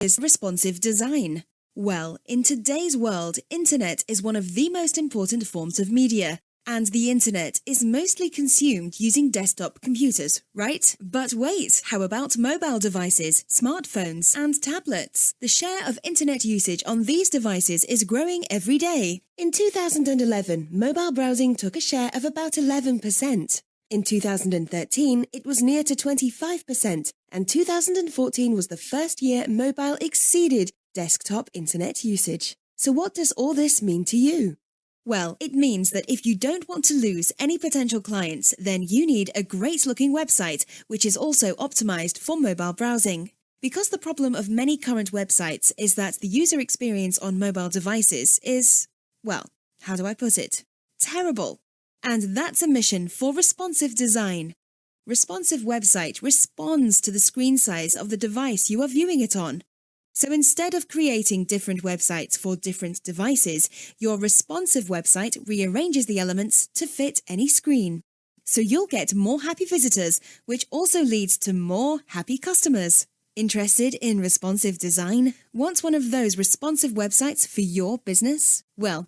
is responsive design. Well, in today's world, internet is one of the most important forms of media. And the internet is mostly consumed using desktop computers, right? But wait, how about mobile devices, smartphones, and tablets? The share of internet usage on these devices is growing every day. In 2011, mobile browsing took a share of about 11%. In 2013, it was near to 25%, and 2014 was the first year mobile exceeded desktop internet usage. So what does all this mean to you? Well, it means that if you don't want to lose any potential clients, then you need a great-looking website, which is also optimized for mobile browsing. Because the problem of many current websites is that the user experience on mobile devices is, well, how do I put it? Terrible. And that's a mission for responsive design. Responsive website responds to the screen size of the device you are viewing it on. So instead of creating different websites for different devices, your responsive website rearranges the elements to fit any screen. So you'll get more happy visitors, which also leads to more happy customers. Interested in responsive design? Want one of those responsive websites for your business? Well,